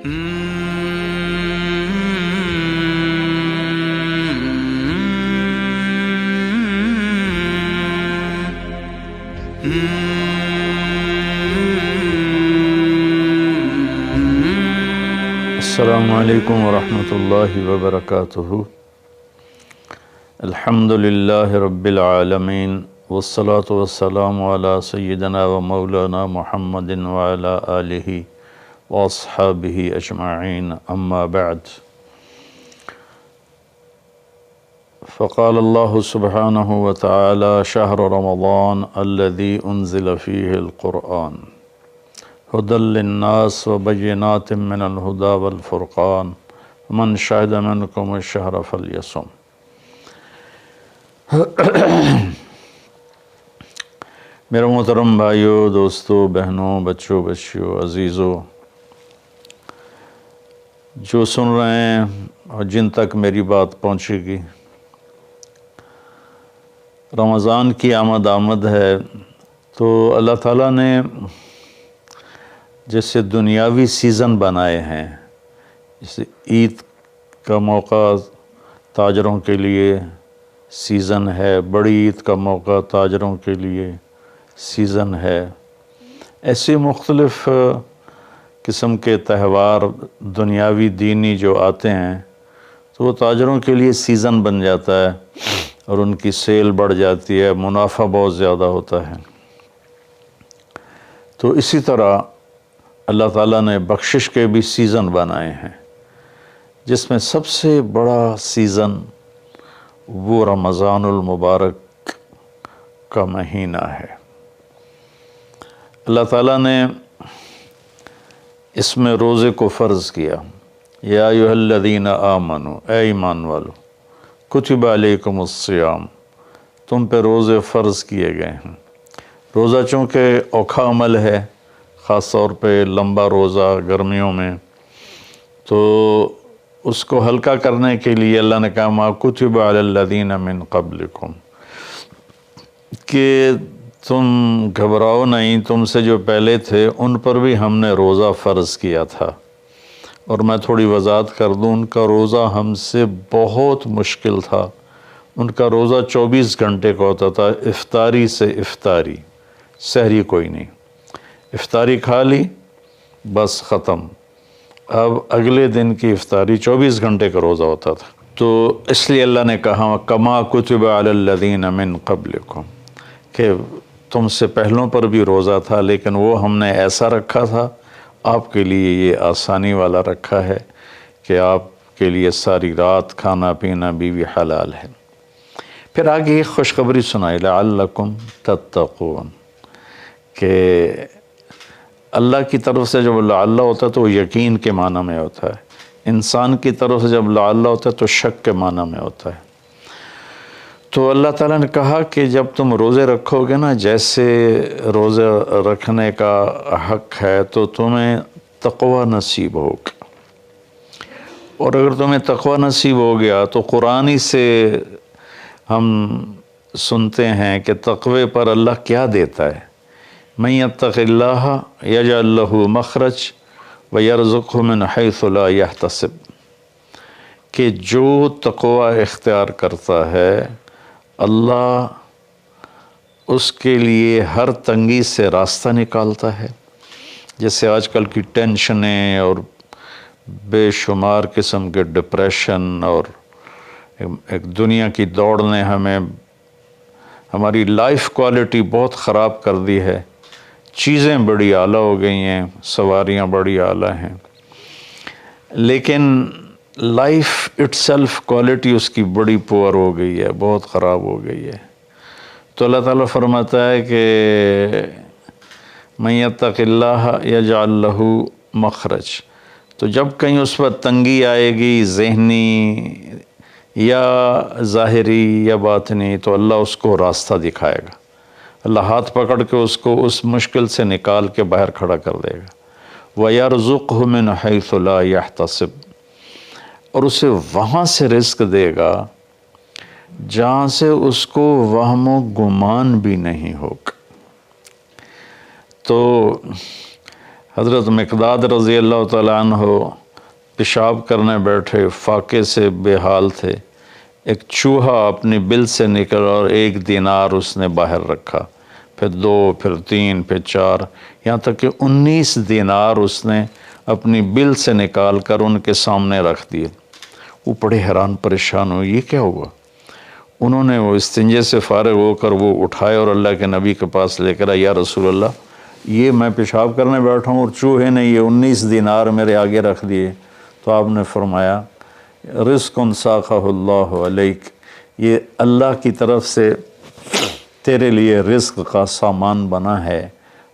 السلام علیکم ورحمۃ اللہ وبرکاتہ۔ الحمد للہ رب العالمین والصلاة والسلام علی سیدنا و مولانا محمد وعلی آلہ واصحابہ اجمعین، اما بعد۔ فقال اللہ سبحانہ وتعالی شہر رمضان الذی انزل فیہ القرآن هدى للناس وبينات من الهدى والفرقان من شهد منكم الشهر فليصم۔ میرے محترم بھائیوں، دوستوں، بہنوں، بچوں، بچیوں، عزیزوں، جو سن رہے ہیں اور جن تک میری بات پہنچے گی، رمضان کی آمد ہے تو اللہ تعالیٰ نے جیسے دنیاوی سیزن بنائے ہیں، جیسے عید کا موقع تاجروں کے لیے سیزن ہے، بڑی عید کا موقع تاجروں کے لیے سیزن ہے، ایسے مختلف قسم کے تہوار دنیاوی دینی جو آتے ہیں تو وہ تاجروں کے لیے سیزن بن جاتا ہے اور ان کی سیل بڑھ جاتی ہے، منافع بہت زیادہ ہوتا ہے۔ تو اسی طرح اللہ تعالیٰ نے بخشش کے بھی سیزن بنائے ہیں، جس میں سب سے بڑا سیزن وہ رمضان المبارک کا مہینہ ہے۔ اللہ تعالیٰ نے اس میں روزے کو فرض کیا۔ یا ایھا الذین آمنوا، اے ایمان والو، کتب علیکم الصیام، تم پہ روزے فرض کیے گئے ہیں۔ روزہ چونکہ اوکھا عمل ہے، خاص طور پہ لمبا روزہ گرمیوں میں، تو اس کو ہلکا کرنے کے لیے اللہ نے کہا ما کتب علی الذین من قبلکم، کہ تم گھبراؤ نہیں، تم سے جو پہلے تھے ان پر بھی ہم نے روزہ فرض کیا تھا۔ اور میں تھوڑی وضاحت کر دوں، ان کا روزہ ہم سے بہت مشکل تھا۔ ان کا روزہ 24 گھنٹے کا ہوتا تھا، افطاری سے افطاری، سحری کوئی نہیں، افطاری کھا لی بس ختم، اب اگلے دن کی افطاری 24 گھنٹے کا روزہ ہوتا تھا۔ تو اس لیے اللہ نے کہا کما کتب علی الذین من قبلکم، کہ تم سے پہلوں پر بھی روزہ تھا لیکن وہ ہم نے ایسا رکھا تھا، آپ کے لیے یہ آسانی والا رکھا ہے کہ آپ کے لیے ساری رات کھانا پینا بیوی حلال ہے۔ پھر آگے یہ خوشخبری سنائی لعلکم تتقون، کہ اللہ کی طرف سے جب لعل ہوتا ہے تو وہ یقین کے معنی میں ہوتا ہے، انسان کی طرف سے جب لعل ہوتا ہے تو شک کے معنی میں ہوتا ہے۔ تو اللہ تعالیٰ نے کہا کہ جب تم روزے رکھو گے نا، جیسے روزے رکھنے کا حق ہے تو تمہیں تقوی نصیب ہوگا، اور اگر تمہیں تقوی نصیب ہو گیا تو قرآن ہی سے ہم سنتے ہیں کہ تقوی پر اللہ کیا دیتا ہے، من یتق اللہ یجعل لہ مخرج ویرزقہ من حیث لا یحتسب، کہ جو تقوی اختیار کرتا ہے اللہ اس کے لیے ہر تنگی سے راستہ نکالتا ہے۔ جیسے آج کل کی ٹینشنیں اور بے شمار قسم کے ڈپریشن اور ایک دنیا کی دوڑ نے ہماری لائف کوالٹی بہت خراب کر دی ہے، چیزیں بڑی اعلیٰ ہو گئی ہیں، سواریاں بڑی اعلیٰ ہیں، لیکن لائف اٹ سیلف کوالٹی اس کی بڑی پور ہو گئی ہے، بہت خراب ہو گئی ہے۔ تو اللہ تعالیٰ فرماتا ہے کہ من یتق اللہ یجعل لہ مخرج، تو جب کہیں اس پر تنگی آئے گی ذہنی یا ظاہری یا باطنی، تو اللہ اس کو راستہ دکھائے گا، اللہ ہاتھ پکڑ کے اس کو اس مشکل سے نکال کے باہر کھڑا کر دے گا۔ وَيَرْزُقْهُ مِنْ حَيْثُ لَا يَحْتَسِبْ، اور اسے وہاں سے رزق دے گا جہاں سے اس کو وہم و گمان بھی نہیں ہوگا۔ تو حضرت مقداد رضی اللہ تعالیٰ عنہ پیشاب کرنے بیٹھے، فاقے سے بے حال تھے، ایک چوہا اپنی بل سے نکل اور 1 دینار اس نے باہر رکھا، پھر 2، پھر 3، پھر 4، یہاں تک کہ 19 دینار اس نے اپنی بل سے نکال کر ان کے سامنے رکھ دیے۔ وہ بڑے حیران پریشان ہوئے، یہ کیا ہوا؟ انہوں نے وہ استنجے سے فارغ ہو کر وہ اٹھائے اور اللہ کے نبی کے پاس لے کر آئے، یا رسول اللہ یہ میں پیشاب کرنے بیٹھا ہوں اور چوہے نے یہ 19 دینار میرے آگے رکھ دیے۔ تو آپ نے فرمایا رزق ساقہ اللہ علیک، یہ اللہ کی طرف سے تیرے لیے رزق کا سامان بنا ہے۔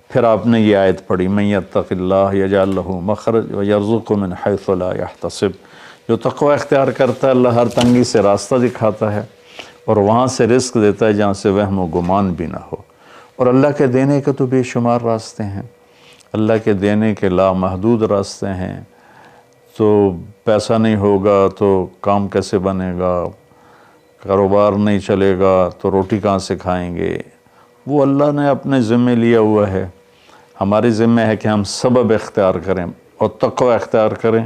پھر آپ نے یہ آیت پڑھی، من یتق اللہ یجعل لہ مخرج ویرزقہ من حیث لا یحتسب، جو تقوی اختیار کرتا ہے اللہ ہر تنگی سے راستہ دکھاتا ہے اور وہاں سے رزق دیتا ہے جہاں سے وہم و گمان بھی نہ ہو۔ اور اللہ کے دینے کے تو بے شمار راستے ہیں، اللہ کے دینے کے لامحدود راستے ہیں۔ تو پیسہ نہیں ہوگا تو کام کیسے بنے گا، کاروبار نہیں چلے گا تو روٹی کہاں سے کھائیں گے، وہ اللہ نے اپنے ذمے لیا ہوا ہے۔ ہماری ذمہ ہے کہ ہم سبب اختیار کریں اور تقوی اختیار کریں،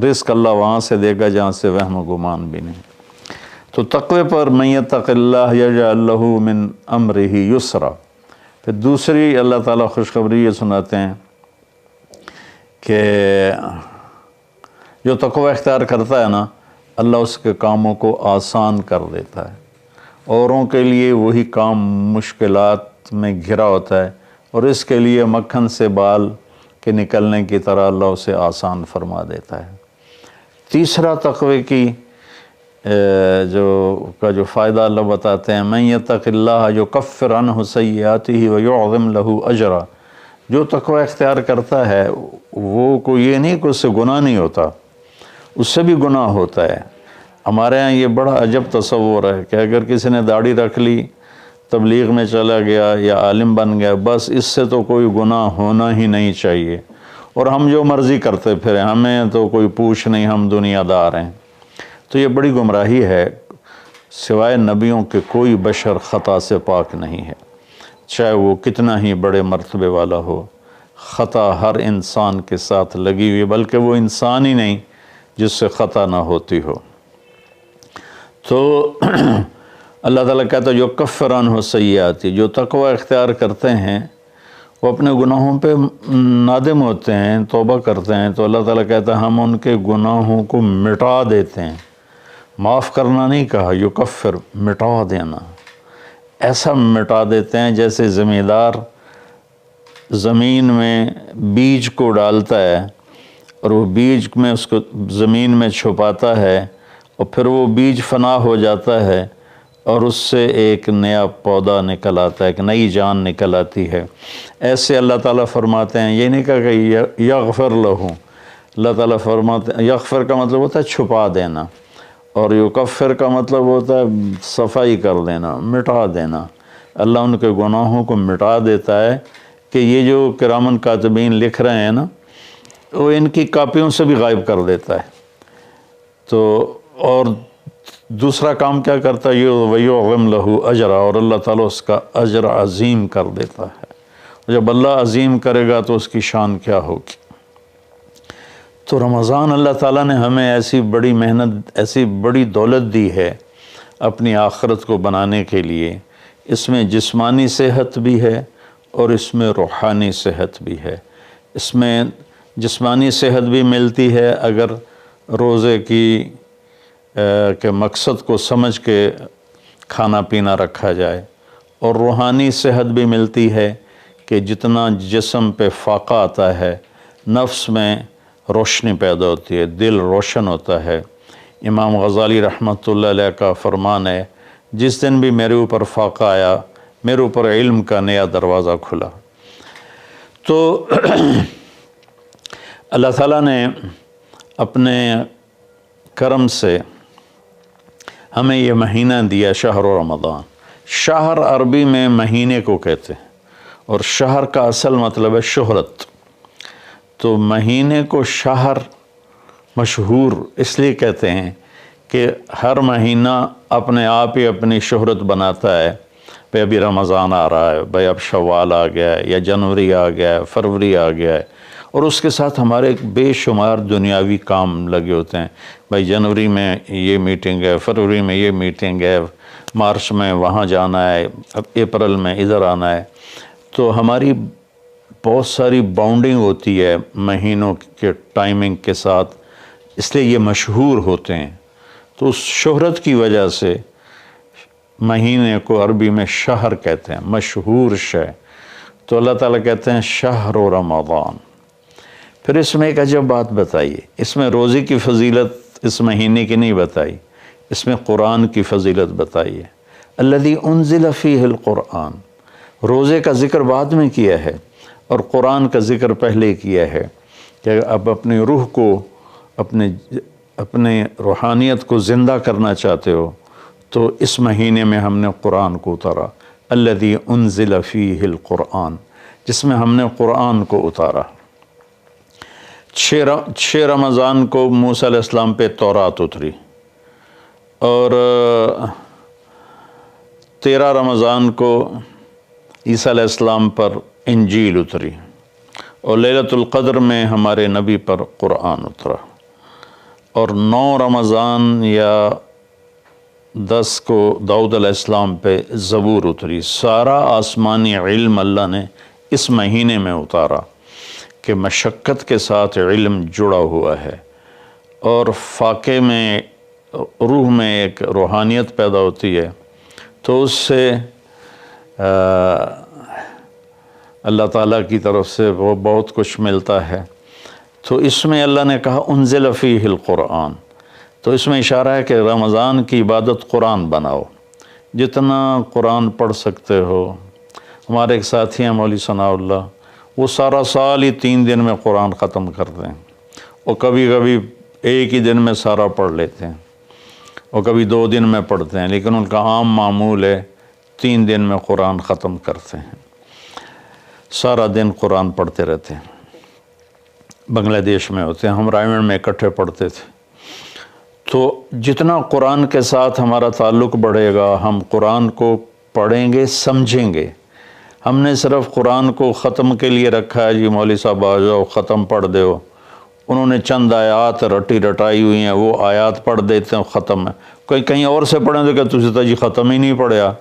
رزق اللہ وہاں سے دے گا جہاں سے وہم و گمان بھی نہیں۔ تو تقوی پر من یتق اللہ یجعل لہ من امرہ یسرا۔ پھر دوسری اللہ تعالیٰ خوشخبری یہ سناتے ہیں کہ جو تقوی اختیار کرتا ہے نا، اللہ اس کے کاموں کو آسان کر دیتا ہے۔ اوروں کے لیے وہی کام مشکلات میں گھرا ہوتا ہے اور اس کے لیے مکھن سے بال کے نکلنے کی طرح اللہ اسے آسان فرما دیتا ہے۔ تیسرا تقوی کی جو فائدہ اللہ بتاتے ہیں، من یتق اللہ یکفر عنہ سیئاتہ ویعظم لہ اجرا، جو تقوی اختیار کرتا ہے وہ کوئی یہ نہیں کہ اس سے گناہ نہیں ہوتا، اس سے بھی گناہ ہوتا ہے۔ ہمارے ہاں یہ بڑا عجب تصور ہے کہ اگر کسی نے داڑھی رکھ لی، تبلیغ میں چلا گیا یا عالم بن گیا، بس اس سے تو کوئی گناہ ہونا ہی نہیں چاہیے اور ہم جو مرضی کرتے پھریں، ہمیں تو کوئی پوچھ نہیں، ہم دنیا دار ہیں۔ تو یہ بڑی گمراہی ہے۔ سوائے نبیوں کے کوئی بشر خطا سے پاک نہیں ہے، چاہے وہ کتنا ہی بڑے مرتبے والا ہو۔ خطا ہر انسان کے ساتھ لگی ہوئی، بلکہ وہ انسان ہی نہیں جس سے خطا نہ ہوتی ہو۔ تو اللہ تعالیٰ کہتا ہے یکفر عنہ سیئات، جو تقوی اختیار کرتے ہیں وہ اپنے گناہوں پہ نادم ہوتے ہیں، توبہ کرتے ہیں، تو اللہ تعالیٰ کہتا ہے ہم ان کے گناہوں کو مٹا دیتے ہیں۔ معاف کرنا نہیں کہا، یکفر مٹا دینا، ایسا مٹا دیتے ہیں جیسے زمیندار زمین میں بیج کو ڈالتا ہے اور وہ بیج میں اس کو زمین میں چھپاتا ہے اور پھر وہ بیج فنا ہو جاتا ہے اور اس سے ایک نیا پودا نکل آتا ہے، ایک نئی جان نکل آتی ہے۔ ایسے اللہ تعالیٰ فرماتے ہیں، یہ نہیں کہا کہ یغفر لہو، اللہ تعالیٰ فرماتے ہیں یغفر کا مطلب ہوتا ہے چھپا دینا، اور یکفر کا مطلب ہوتا ہے صفائی کر دینا، مٹا دینا۔ اللہ ان کے گناہوں کو مٹا دیتا ہے کہ یہ جو کرامن کاتبین لکھ رہے ہیں نا، وہ ان کی کاپیوں سے بھی غائب کر دیتا ہے۔ تو اور دوسرا کام کیا کرتا ہے، وَيُعْظِمْ لَهُ اجرا، اور اللہ تعالیٰ اس کا اجر عظیم کر دیتا ہے۔ جب اللہ عظیم کرے گا تو اس کی شان کیا ہوگی۔ تو رمضان اللہ تعالیٰ نے ہمیں ایسی بڑی محنت، ایسی بڑی دولت دی ہے اپنی آخرت کو بنانے کے لیے۔ اس میں جسمانی صحت بھی ہے اور اس میں روحانی صحت بھی ہے۔ اس میں جسمانی صحت بھی ملتی ہے اگر روزے کے مقصد کو سمجھ کے کھانا پینا رکھا جائے، اور روحانی صحت بھی ملتی ہے کہ جتنا جسم پہ فاقہ آتا ہے، نفس میں روشنی پیدا ہوتی ہے، دل روشن ہوتا ہے۔ امام غزالی رحمۃ اللہ علیہ کا فرمان ہے، جس دن بھی میرے اوپر فاقہ آیا، میرے اوپر علم کا نیا دروازہ کھلا۔ تو اللہ تعالیٰ نے اپنے کرم سے ہمیں یہ مہینہ دیا، شہر رمضان۔ شہر عربی میں مہینے کو کہتے ہیں، اور شہر کا اصل مطلب ہے شہرت۔ تو مہینے کو شہر مشہور اس لیے کہتے ہیں کہ ہر مہینہ اپنے آپ ہی اپنی شہرت بناتا ہے۔ بھئی ابھی رمضان آ رہا ہے، بھئی اب شوال آ گیا ہے، یا جنوری آ گیا ہے، فروری آ گیا ہے، اور اس کے ساتھ ہمارے بے شمار دنیاوی کام لگے ہوتے ہیں. بھائی جنوری میں یہ میٹنگ ہے، فروری میں یہ میٹنگ ہے، مارچ میں وہاں جانا ہے، اپریل میں ادھر آنا ہے. تو ہماری بہت ساری باؤنڈنگ ہوتی ہے مہینوں کے ٹائمنگ کے ساتھ، اس لیے یہ مشہور ہوتے ہیں. تو اس شہرت کی وجہ سے مہینے کو عربی میں شہر کہتے ہیں، مشہور شے. تو اللہ تعالیٰ کہتے ہیں شہر رمضان. پھر اس میں ایک عجب بات بتائیے، اس میں روزے کی فضیلت اس مہینے کی نہیں بتائی، اس میں قرآن کی فضیلت بتائی ہے. الذی انزل فیہ القرآن، روزے کا ذکر بعد میں کیا ہے اور قرآن کا ذکر پہلے کیا ہے کہ اب اپنی روح کو، اپنے روحانیت کو زندہ کرنا چاہتے ہو تو اس مہینے میں ہم نے قرآن کو اتارا. الذی انزل فیہ القرآن، جس میں ہم نے قرآن کو اتارا. 6 رمضان کو موسیٰ علیہ السلام پہ تورات اتری، اور 13 رمضان کو عیسیٰ علیہ السلام پر انجیل اتری، اور لیلۃ القدر میں ہمارے نبی پر قرآن اترا. اور 9 رمضان یا 10 کو داؤد علیہ السلام پہ زبور اتری. سارا آسمانی علم اللہ نے اس مہینے میں اتارا کہ مشقت کے ساتھ علم جڑا ہوا ہے، اور فاقے میں روح میں ایک روحانیت پیدا ہوتی ہے، تو اس سے اللہ تعالیٰ کی طرف سے وہ بہت کچھ ملتا ہے. تو اس میں اللہ نے کہا انزل فیہ القرآن، تو اس میں اشارہ ہے کہ رمضان کی عبادت قرآن بناؤ، جتنا قرآن پڑھ سکتے ہو. ہمارے ایک ساتھی ہیں مولوی ثناء اللہ، وہ سارا سال ہی 3 دن میں قرآن ختم کرتے ہیں، اور کبھی کبھی ایک ہی دن میں سارا پڑھ لیتے ہیں، اور کبھی 2 دن میں پڑھتے ہیں، لیکن ان کا عام معمول ہے 3 دن میں قرآن ختم کرتے ہیں. سارا دن قرآن پڑھتے رہتے ہیں. بنگلہ دیش میں ہوتے ہیں، ہم رائے میں اکٹھے پڑھتے تھے. تو جتنا قرآن کے ساتھ ہمارا تعلق بڑھے گا، ہم قرآن کو پڑھیں گے، سمجھیں گے. ہم نے صرف قرآن کو ختم کے لیے رکھا ہے، جی مولوی صاحب آ جاؤ ختم پڑھ دو. انہوں نے چند آیات رٹائی ہوئی ہیں، وہ آیات پڑھ دیتے ہیں، ختم ہے. کہیں اور سے پڑھیں تو کہ تسی تو جی ختم ہی نہیں پڑھیا.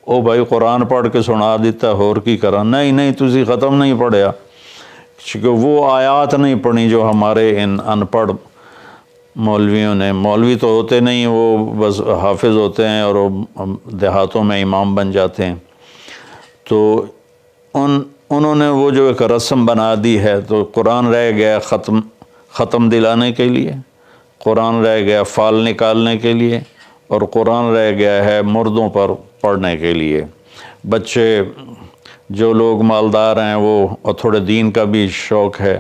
او بھائی قرآن پڑھ کے سنا دیتا ہے، اور کی کرا. نہیں تسی ختم نہیں پڑھیا، کیونکہ وہ آیات نہیں پڑھی جو ہمارے ان ان پڑھ مولویوں نے. مولوی تو ہوتے نہیں، وہ بس حافظ ہوتے ہیں اور دیہاتوں میں امام بن جاتے ہیں. تو انہوں نے وہ جو ایک رسم بنا دی ہے، تو قرآن رہ گیا ختم دلانے کے لیے، قرآن رہ گیا فال نکالنے کے لیے، اور قرآن رہ گیا ہے مردوں پر پڑھنے کے لیے. بچے جو لوگ مالدار ہیں، وہ اور تھوڑے دین کا بھی شوق ہے،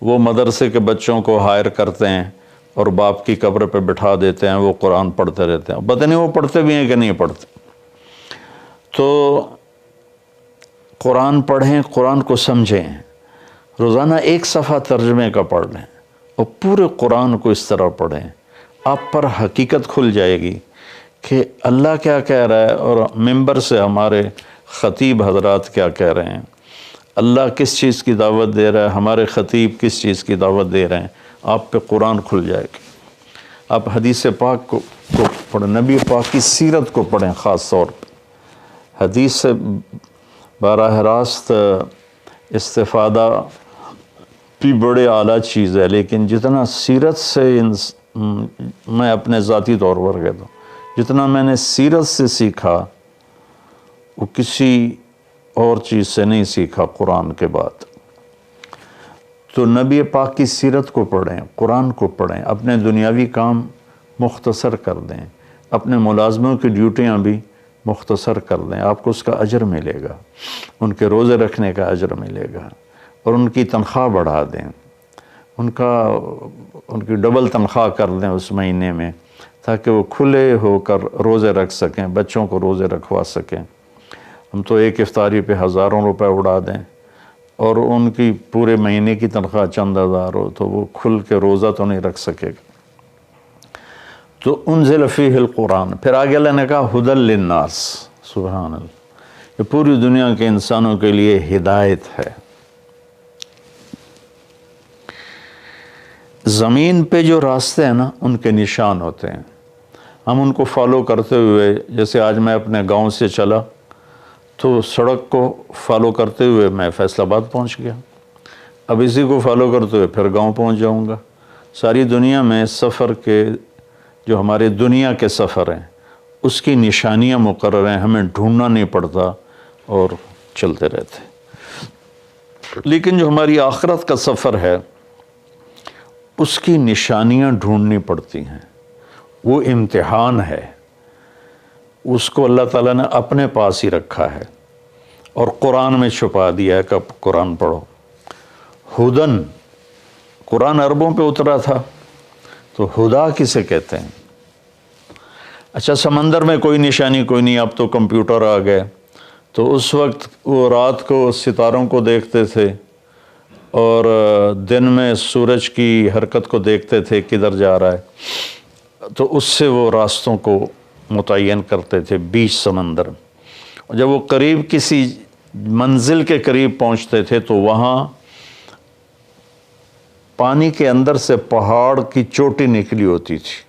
وہ مدرسے کے بچوں کو ہائر کرتے ہیں اور باپ کی قبر پہ بٹھا دیتے ہیں، وہ قرآن پڑھتے رہتے ہیں. پتہ نہیں وہ پڑھتے بھی ہیں کہ نہیں پڑھتے. تو قرآن پڑھیں، قرآن کو سمجھیں. روزانہ 1 صفحہ ترجمے کا پڑھ لیں اور پورے قرآن کو اس طرح پڑھیں. آپ پر حقیقت کھل جائے گی کہ اللہ کیا کہہ رہا ہے، اور ممبر سے ہمارے خطیب حضرات کیا کہہ رہے ہیں، اللہ کس چیز کی دعوت دے رہا ہے، ہمارے خطیب کس چیز کی دعوت دے رہے ہیں. آپ پہ قرآن کھل جائے گی. آپ حدیث پاک کو پڑھیں، نبی پاک کی سیرت کو پڑھیں. خاص طور پہ حدیث سے براہ راست استفادہ بھی بڑے اعلیٰ چیز ہے، لیکن جتنا سیرت سے میں اپنے ذاتی طور پر کہتا ہوں، جتنا میں نے سیرت سے سیکھا وہ کسی اور چیز سے نہیں سیکھا قرآن کے بعد. تو نبی پاک کی سیرت کو پڑھیں، قرآن کو پڑھیں، اپنے دنیاوی کام مختصر کر دیں، اپنے ملازموں کی ڈیوٹیاں بھی مختصر کر دیں. آپ کو اس کا اجر ملے گا، ان کے روزے رکھنے کا اجر ملے گا، اور ان کی تنخواہ بڑھا دیں، ان کی ڈبل تنخواہ کر دیں اس مہینے میں، تاکہ وہ کھلے ہو کر روزے رکھ سکیں، بچوں کو روزے رکھوا سکیں. ہم تو ایک افطاری پہ ہزاروں روپے اڑا دیں، اور ان کی پورے مہینے کی تنخواہ چند ہزار ہو تو وہ کھل کے روزہ تو نہیں رکھ سکے گا. تو انزل فیہ القرآن. پھر آگے اللہ نے کہا ھدی للناس. سبحان اللہ، یہ پوری دنیا کے انسانوں کے لیے ہدایت ہے. زمین پہ جو راستے ہیں نا ان کے نشان ہوتے ہیں، ہم ان کو فالو کرتے ہوئے، جیسے آج میں اپنے گاؤں سے چلا تو سڑک کو فالو کرتے ہوئے میں فیصل آباد پہنچ گیا، اب اسی کو فالو کرتے ہوئے پھر گاؤں پہنچ جاؤں گا۔ ساری دنیا میں سفر کے جو ہمارے دنیا کے سفر ہیں اس کی نشانیاں مقرر ہیں، ہمیں ڈھونڈنا نہیں پڑتا اور چلتے رہتے۔ لیکن جو ہماری آخرت کا سفر ہے اس کی نشانیاں ڈھونڈنی پڑتی ہیں، وہ امتحان ہے، اس کو اللہ تعالیٰ نے اپنے پاس ہی رکھا ہے اور قرآن میں چھپا دیا ہے کہ اب قرآن پڑھو۔ ہدن، قرآن عربوں پہ اترا تھا تو ہدا کسے کہتے ہیں؟ اچھا سمندر میں کوئی نشانی کوئی نہیں، اب تو کمپیوٹر آ گئے، تو اس وقت وہ رات کو ستاروں کو دیکھتے تھے اور دن میں سورج کی حرکت کو دیکھتے تھے کدھر جا رہا ہے، تو اس سے وہ راستوں کو متعین کرتے تھے بیچ سمندر۔ جب وہ قریب کسی منزل کے قریب پہنچتے تھے تو وہاں پانی کے اندر سے پہاڑ کی چوٹی نکلی ہوتی تھی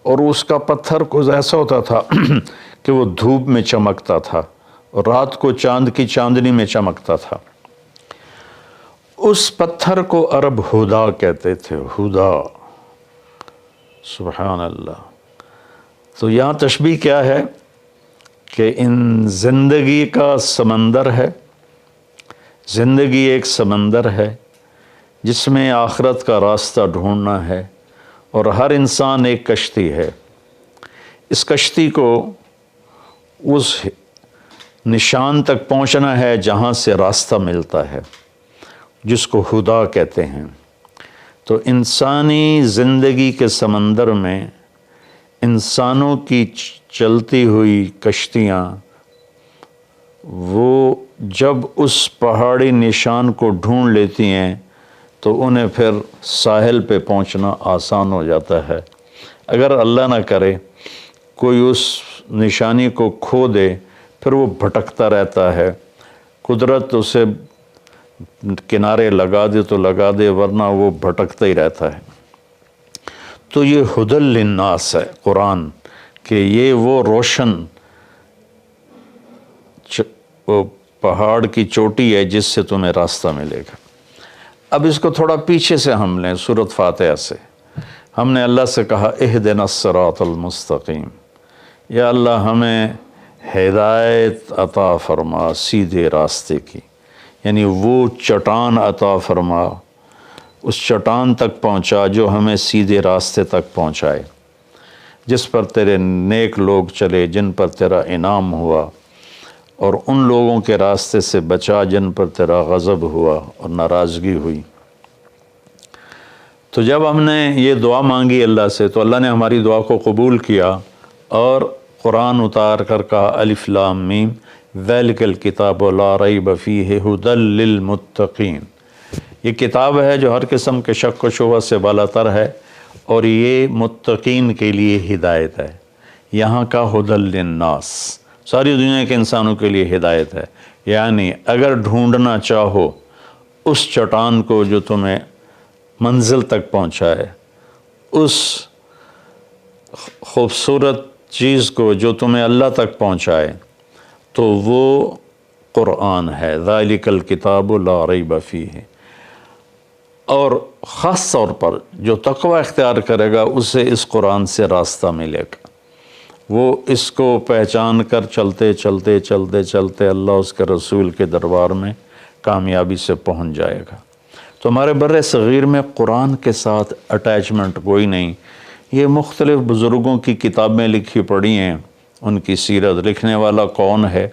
اور اس کا پتھر کچھ ایسا ہوتا تھا کہ وہ دھوپ میں چمکتا تھا اور رات کو چاند کی چاندنی میں چمکتا تھا۔ اس پتھر کو عرب ہدا کہتے تھے، ہدا، سبحان اللہ۔ تو یہاں تشبیہ کیا ہے کہ ان زندگی کا سمندر ہے، زندگی ایک سمندر ہے جس میں آخرت کا راستہ ڈھونڈنا ہے، اور ہر انسان ایک کشتی ہے۔ اس کشتی کو اس نشان تک پہنچنا ہے جہاں سے راستہ ملتا ہے، جس کو ہدا کہتے ہیں۔ تو انسانی زندگی کے سمندر میں انسانوں کی چلتی ہوئی کشتیاں، وہ جب اس پہاڑی نشان کو ڈھونڈ لیتی ہیں تو انہیں پھر ساحل پہ پہنچنا آسان ہو جاتا ہے۔ اگر اللہ نہ کرے کوئی اس نشانی کو کھو دے پھر وہ بھٹکتا رہتا ہے، قدرت اسے کنارے لگا دے تو لگا دے، ورنہ وہ بھٹکتا ہی رہتا ہے۔ تو یہ ہدی للناس ہے قرآن، کہ یہ وہ روشن وہ پہاڑ کی چوٹی ہے جس سے تمہیں راستہ ملے گا۔ اب اس کو تھوڑا پیچھے سے ہم لیں، سورۃ فاتحہ سے ہم نے اللہ سے کہا اہدنا الصراط المستقیم، یا اللہ ہمیں ہدایت عطا فرما سیدھے راستے کی، یعنی وہ چٹان عطا فرما، اس چٹان تک پہنچا جو ہمیں سیدھے راستے تک پہنچائے، جس پر تیرے نیک لوگ چلے، جن پر تیرا انعام ہوا، اور ان لوگوں کے راستے سے بچا جن پر تیرا غضب ہوا اور ناراضگی ہوئی۔ تو جب ہم نے یہ دعا مانگی اللہ سے تو اللہ نے ہماری دعا کو قبول کیا اور قرآن اتار کر کہا الف لام میم ذالک الکتاب لا ریب فیہ ھدی للمتقین، یہ کتاب ہے جو ہر قسم کے شک و شبہ سے بالا تر ہے اور یہ متقین کے لیے ہدایت ہے۔ یہاں کا ھدی للناس ساری دنیا کے انسانوں کے لیے ہدایت ہے، یعنی اگر ڈھونڈنا چاہو اس چٹان کو جو تمہیں منزل تک پہنچائے، اس خوبصورت چیز کو جو تمہیں اللہ تک پہنچائے، تو وہ قرآن ہے، ذالک الکتاب لا ریب فیہ۔ اور خاص طور پر جو تقوی اختیار کرے گا اسے اس قرآن سے راستہ ملے گا، وہ اس کو پہچان کر چلتے چلتے چلتے چلتے اللہ اس کے رسول کے دربار میں کامیابی سے پہنچ جائے گا۔ تو ہمارے بر صغیر میں قرآن کے ساتھ اٹیچمنٹ کوئی نہیں۔ یہ مختلف بزرگوں کی کتابیں لکھی پڑھی ہیں، ان کی سیرت، لکھنے والا کون ہے،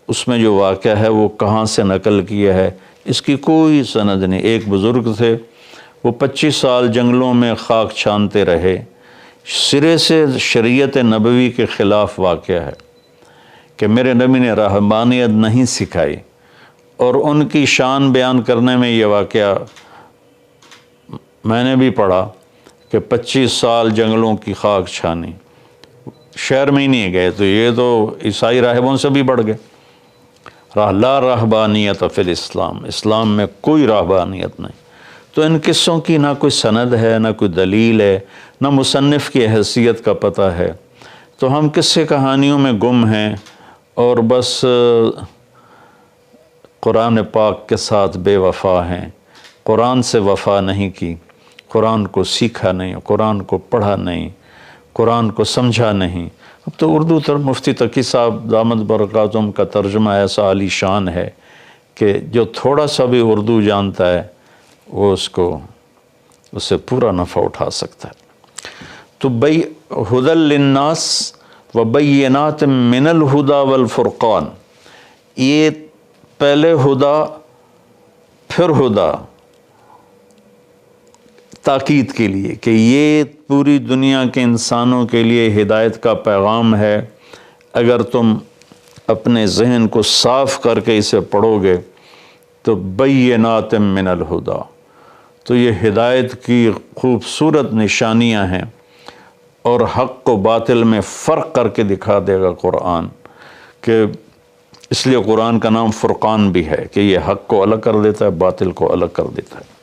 اس میں جو واقعہ ہے وہ کہاں سے نقل کیا ہے، اس کی کوئی سند نہیں۔ ایک بزرگ تھے، وہ 25 سال جنگلوں میں خاک چھانتے رہے، سرے سے شریعت نبوی کے خلاف واقعہ ہے کہ میرے نبی نے رہبانیت نہیں سکھائی، اور ان کی شان بیان کرنے میں یہ واقعہ میں نے بھی پڑھا کہ 25 سال جنگلوں کی خاک چھانی، شہر میں ہی نہیں گئے، تو یہ تو عیسائی راہبوں سے بھی بڑھ گئے۔ لا رہبانیت فی الاسلام، اسلام میں کوئی رہبانیت نہیں، تو ان قصوں کی نہ کوئی سند ہے، نہ کوئی دلیل ہے، نہ مصنف کی حیثیت کا پتہ ہے، تو ہم قصے کہانیوں میں گم ہیں اور بس قرآن پاک کے ساتھ بے وفا ہیں، قرآن سے وفا نہیں کی، قرآن کو سیکھا نہیں، قرآن کو پڑھا نہیں، قرآن کو سمجھا نہیں۔ اب تو اردو مفتی تقی صاحب دامت برکاتہم کا ترجمہ ایسا عالی شان ہے کہ جو تھوڑا سا بھی اردو جانتا ہے وہ اس سے پورا نفع اٹھا سکتا ہے۔ تو ہدی للناس وبینات من الہدی والفرقان، یہ پہلے ہدا پھر ہدا تاکید کے لیے کہ یہ پوری دنیا کے انسانوں کے لیے ہدایت کا پیغام ہے۔ اگر تم اپنے ذہن کو صاف کر کے اسے پڑھو گے تو بینات من الہدی، تو یہ ہدایت کی خوبصورت نشانیاں ہیں اور حق و باطل میں فرق کر کے دکھا دے گا قرآن، کہ اس لیے قرآن کا نام فرقان بھی ہے کہ یہ حق کو الگ کر دیتا ہے، باطل کو الگ کر دیتا ہے۔